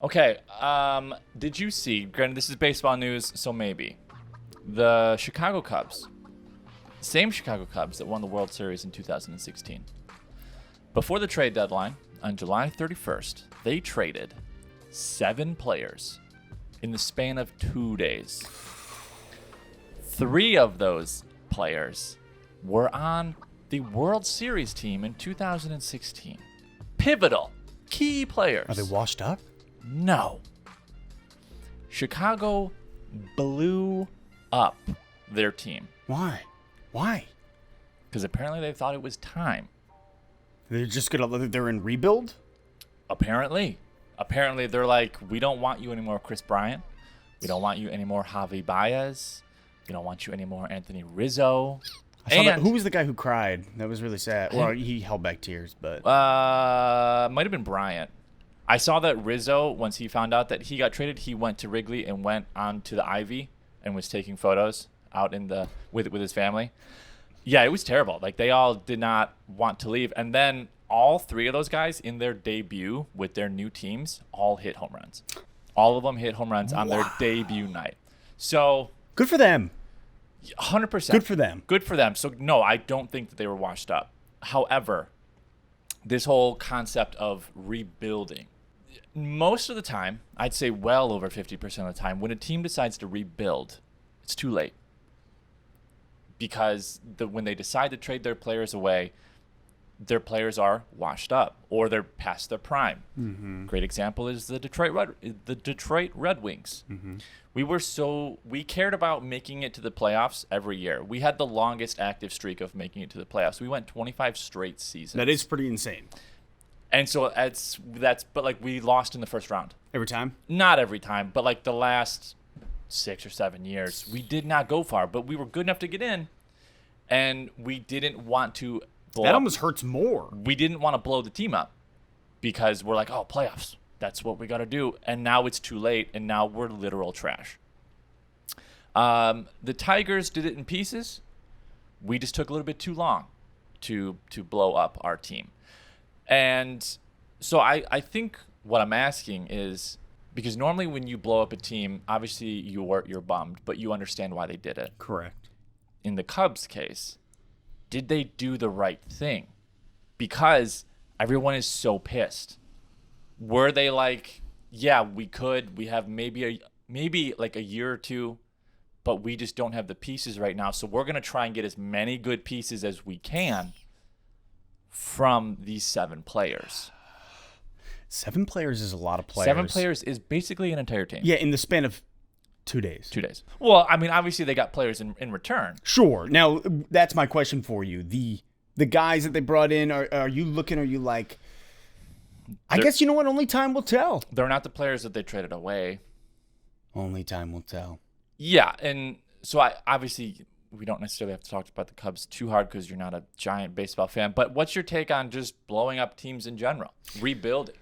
Okay, did you see, granted this is baseball news, so maybe, the Chicago Cubs, same Chicago Cubs that won the World Series in 2016. Before the trade deadline, on July 31st, they traded 7 players in the span of 2 days. 3 of those players were on the World Series team in 2016. Pivotal, key players. Are they washed up? No. Chicago blew up their team Why? Why? because apparently they thought it was time. They're just they're in rebuild? Apparently they're like, we don't want you anymore, Chris Bryant. We don't want you anymore, Javi Baez. We don't want you anymore, Anthony Rizzo. I saw that. Who was the guy who cried? That was really sad. Well, he held back tears, but might have been Bryant. I saw that Rizzo, once he found out that he got traded, he went to Wrigley and went on to the Ivy and was taking photos out in the with his family. Yeah, it was terrible. Like, they all did not want to leave. And then all 3 of those guys in their debut with their new teams all hit home runs. All of them hit home runs on their debut night. So good for them. 100%. Good for them. Good for them. So, no, I don't think that they were washed up. However, this whole concept of rebuilding, most of the time, I'd say well over 50% of the time, when a team decides to rebuild, it's too late. Because when they decide to trade their players away, their players are washed up or they're past their prime. Mm-hmm. Great example is the Detroit Red Wings. Mm-hmm. We cared about making it to the playoffs every year. We had the longest active streak of making it to the playoffs. We went 25 straight seasons. That is pretty insane. And so but like, we lost in the first round. Every time? Not every time, but like the last 6 or 7 years, we did not go far, but we were good enough to get in, and we didn't want to blow That up. almost hurts more. We didn't want to blow the team up because we're like, oh, playoffs, that's what we got to do, and now it's too late, and now we're literal trash. The Tigers did it in pieces. We just took a little bit too long to blow up our team. And so I think what I'm asking is, because normally when you blow up a team, obviously you're bummed, but you understand why they did it. Correct. In the Cubs case, did they do the right thing? Because everyone is so pissed. Were they like, yeah, we have maybe like a year or two, but we just don't have the pieces right now, so we're going to try and get as many good pieces as we can from these 7 players. 7 players is a lot of players. 7 players is basically an entire team. Yeah, in the span of 2 days. 2 days. Well, I mean, obviously they got players in return. Sure. Now, that's my question for you. The guys that they brought in, are you like, I guess, you know what? Only time will tell. They're not the players that they traded away. Only time will tell. Yeah, and so obviously we don't necessarily have to talk about the Cubs too hard because you're not a giant baseball fan. But what's your take on just blowing up teams in general, rebuilding?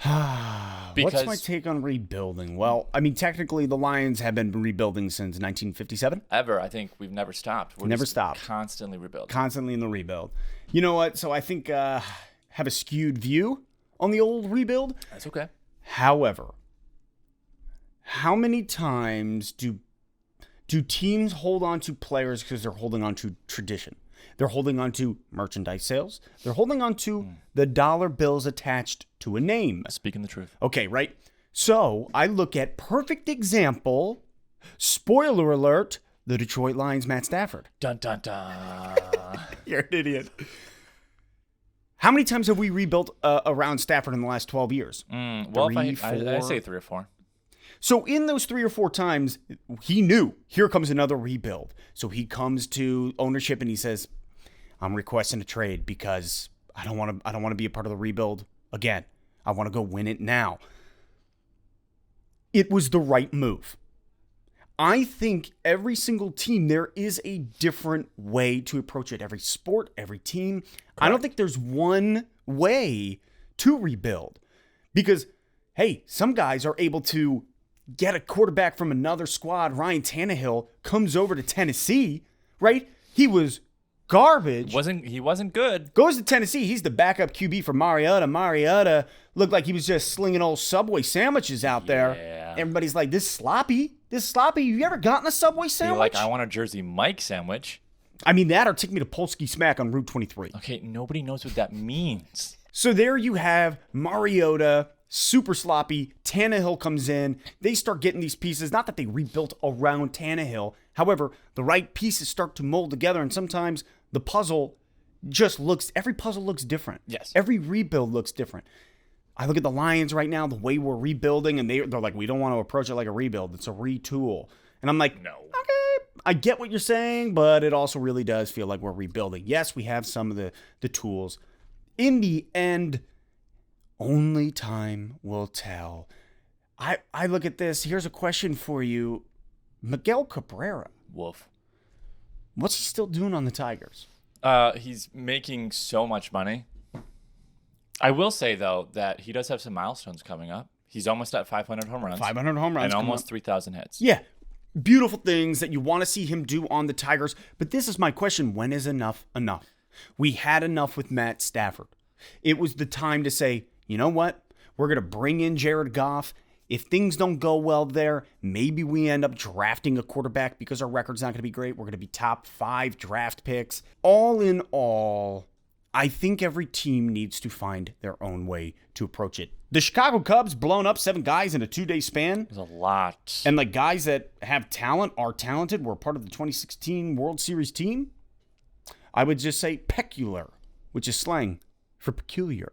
What's my take on rebuilding? Well, I mean, technically, the Lions have been rebuilding since 1957. I think we've never stopped. Never stopped. Constantly rebuilding. Constantly in the rebuild. You know what? So I think have a skewed view on the old rebuild. That's okay. However, how many times do teams hold on to players because they're holding on to tradition? They're holding on to merchandise sales. They're holding on to the dollar bills attached to a name. Speaking the truth. Okay, right? So I look at perfect example, spoiler alert, the Detroit Lions, Matt Stafford. Dun, dun, dun. You're an idiot. How many times have we rebuilt around Stafford in the last 12 years? Well, I say 3 or 4. So in those 3 or 4 times, he knew, here comes another rebuild. So he comes to ownership and he says, I'm requesting a trade because I don't want to be a part of the rebuild again. I want to go win it now. It was the right move. I think every single team, there is a different way to approach it. Every sport, every team. Correct. I don't think there's one way to rebuild because, hey, some guys are able to get a quarterback from another squad. Ryan Tannehill comes over to Tennessee, right? He was garbage. He wasn't good. Goes to Tennessee. He's the backup QB for Mariota. Mariota looked like he was just slinging old Subway sandwiches out there. Yeah. Everybody's like, this is sloppy. This is sloppy. You ever gotten a Subway Be sandwich? like, I want a Jersey Mike sandwich. I mean, that or take me to Polsky Smack on Route 23. Okay, nobody knows what that means. So there you have Mariota, super sloppy. Tannehill comes in. They start getting these pieces. Not that they rebuilt around Tannehill. However, the right pieces start to mold together, and sometimes the puzzle every puzzle looks different. Yes. Every rebuild looks different. I look at the Lions right now, the way we're rebuilding, and they're like, we don't want to approach it like a rebuild. It's a retool. And I'm like, No. okay, I get what you're saying, but it also really does feel like we're rebuilding. Yes, we have some of the tools. In the end, only time will tell. I look at this. Here's a question for you. Miguel Cabrera, Wolf. what's he still doing on the Tigers? He's making so much money. I will say, though, that he does have some milestones coming up. He's almost at 500 home runs. 500 home runs. And almost 3,000 hits. Yeah. Beautiful things that you want to see him do on the Tigers. But this is my question. When is enough enough? We had enough with Matt Stafford. It was the time to say, you know what? We're going to bring in Jared Goff. If things don't go well there, maybe we end up drafting a quarterback because our record's not going to be great. We're going to be top 5 draft picks. All in all, I think every team needs to find their own way to approach it. The Chicago Cubs blown up 7 guys in a 2-day span. There's a lot. And the guys that have talent are talented. Were part of the 2016 World Series team. I would just say peculiar, which is slang for peculiar.